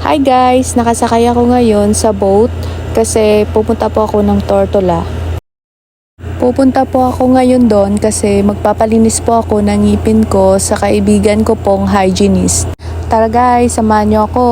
Hi guys! Nakasakay ako ngayon sa boat kasi pupunta po ako ng Tortola. Pupunta po ako ngayon doon kasi magpapalinis po ako ng ngipin ko sa kaibigan ko pong hygienist. Tara guys, samahan niyo ako!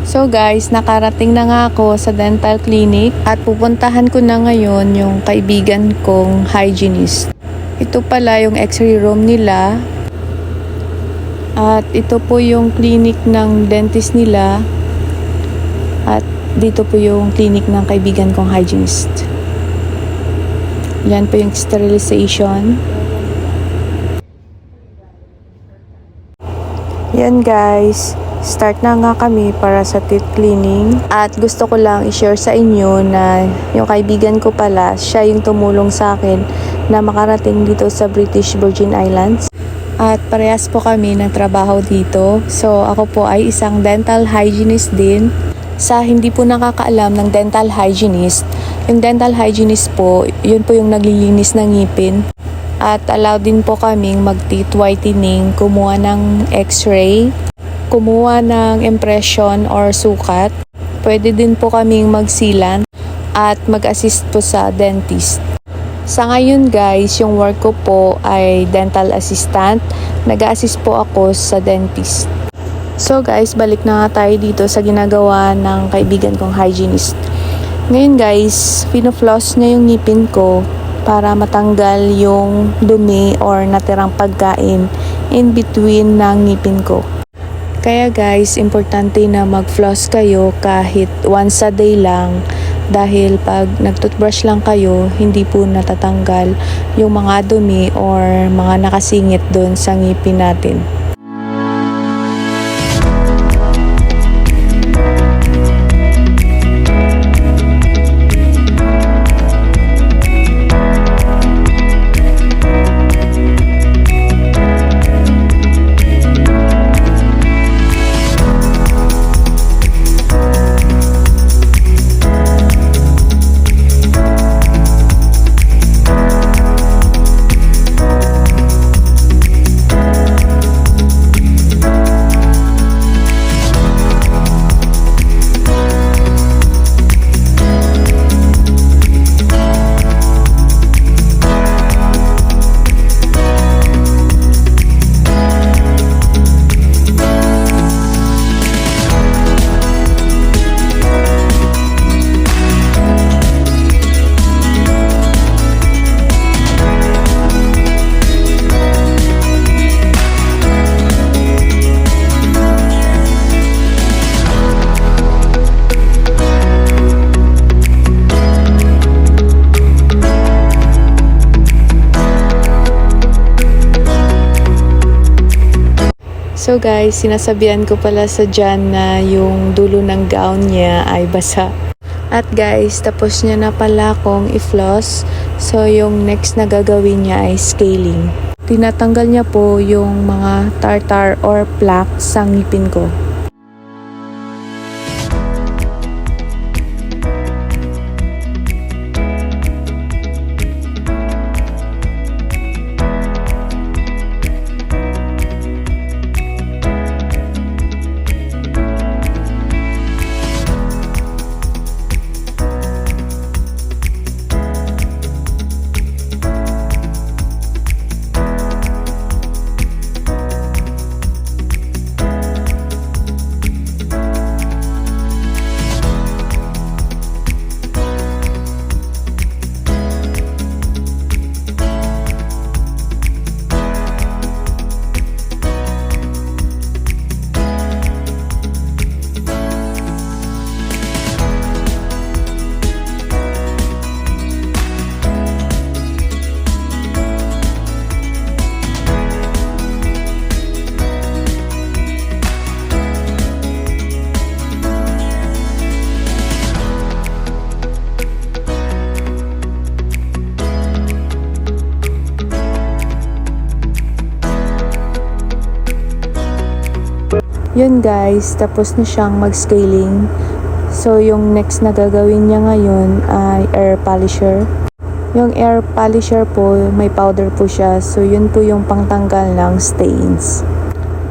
So guys, nakarating na nga ako sa dental clinic at pupuntahan ko na ngayon yung kaibigan kong hygienist. Ito pala yung x-ray room nila. At ito po yung clinic ng dentist nila. At dito po yung clinic ng kaibigan kong hygienist. Yan po yung sterilization. Yan guys, start na nga kami para sa teeth cleaning. At gusto ko lang i-share sa inyo na yung kaibigan ko pala, siya yung tumulong sa akin na makarating dito sa British Virgin Islands. At parehas po kami ng trabaho dito. So ako po ay isang dental hygienist din. Sa hindi po nakakaalam ng dental hygienist, yung dental hygienist po, yun po yung naglilinis ng ngipin. At allow din po kaming mag-teeth whitening, kumuha ng x-ray, kumuha ng impression or sukat. Pwede din po kaming mag-sealant at mag-assist po sa dentist. Sa ngayon guys, yung work ko po ay dental assistant. Nag-a-assist po ako sa dentist. So guys, balik na nga tayo dito sa ginagawa ng kaibigan kong hygienist. Ngayon guys, pino-floss niya yung ngipin ko para matanggal yung dumi or natirang pagkain in between ng ngipin ko. Kaya guys, importante na mag-floss kayo kahit once a day lang. Dahil pag nag-toothbrush lang kayo, hindi po natatanggal yung mga dumi or mga nakasingit doon sa ngipin natin. So guys, sinasabihan ko pala sa Jan na yung dulo ng gown niya ay basa. At guys, tapos niya na pala akong i-floss. So yung next na gagawin niya ay scaling. Tinatanggal niya po yung mga tartar or plaque sa ngipin ko. Yun guys, tapos na siyang mag-scaling. So yung next na gagawin niya ngayon ay air polisher. Yung air polisher po, may powder po siya. So yun po yung pangtanggal ng stains.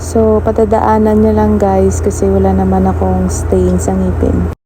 So, patadaanan nyo lang guys kasi wala naman akong stain sa ngipin.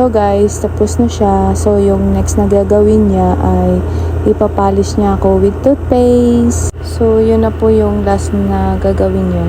So guys, tapos na siya. So yung next na gagawin niya ay ipapolish niya ako with toothpaste. So yun na po yung last na gagawin niya.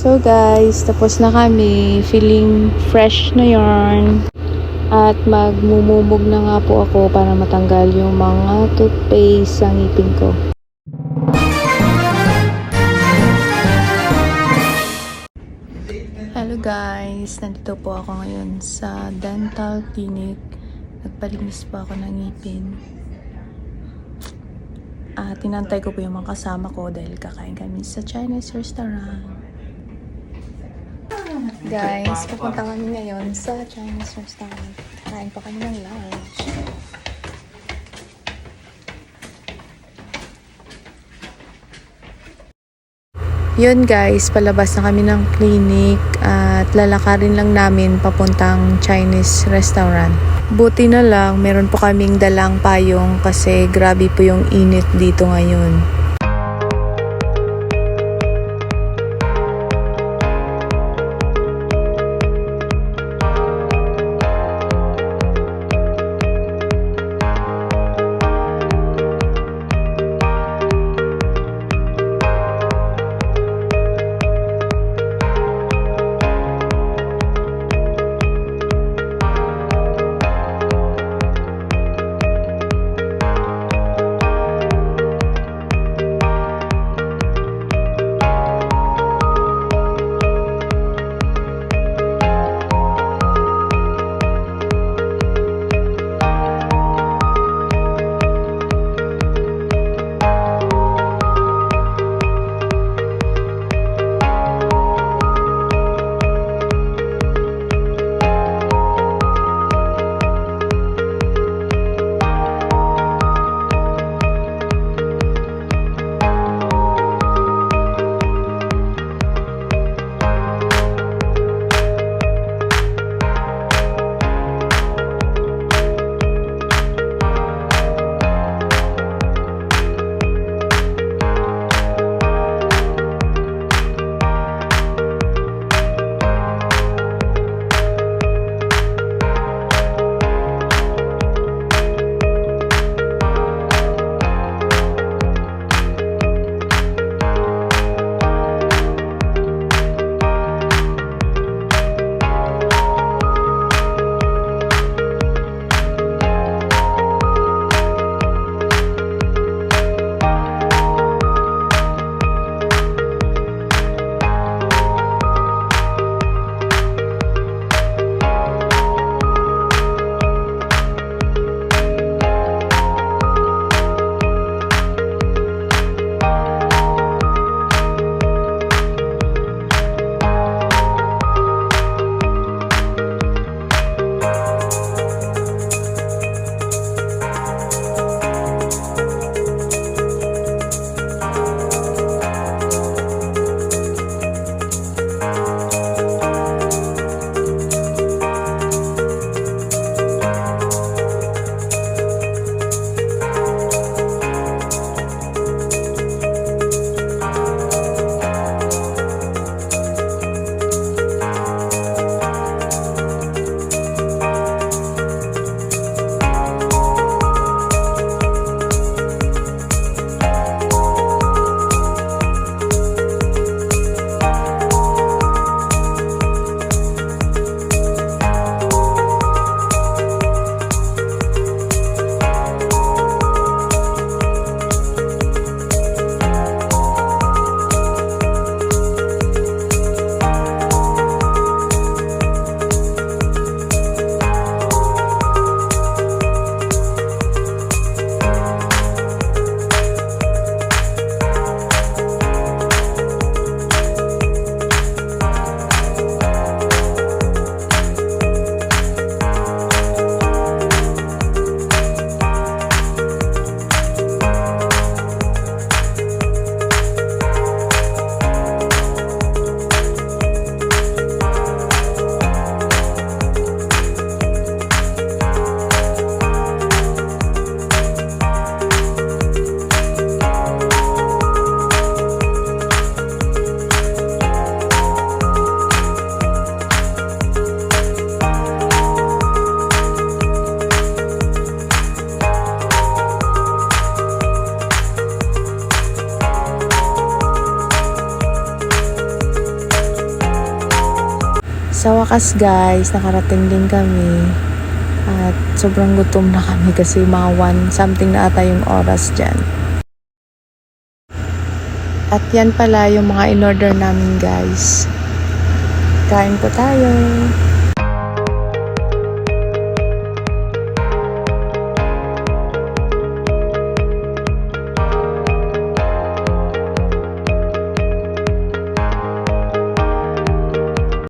So guys, tapos na kami. Feeling fresh na yarn. At magmumumog na nga po ako para matanggal yung mga toothpaste sa ngipin ko. Hello guys, nandito po ako ngayon sa dental clinic. Nagpalinis po ako ng ngipin. Tinantay ko po yung mga kasama ko dahil kakain kami sa Chinese restaurant. Guys, pupunta kami ngayon sa Chinese restaurant. Kain pa kami ng lunch. Yun guys, palabas na kami ng clinic at lalakarin lang namin papuntang Chinese restaurant. Buti na lang, meron po kaming dalang payong kasi grabe po yung init dito ngayon. sa wakas guys, nakarating din kami. At sobrang gutom na kami kasi mga 1 something na ata yung oras dyan. At yan pala yung mga in-order namin guys. Kain po tayo.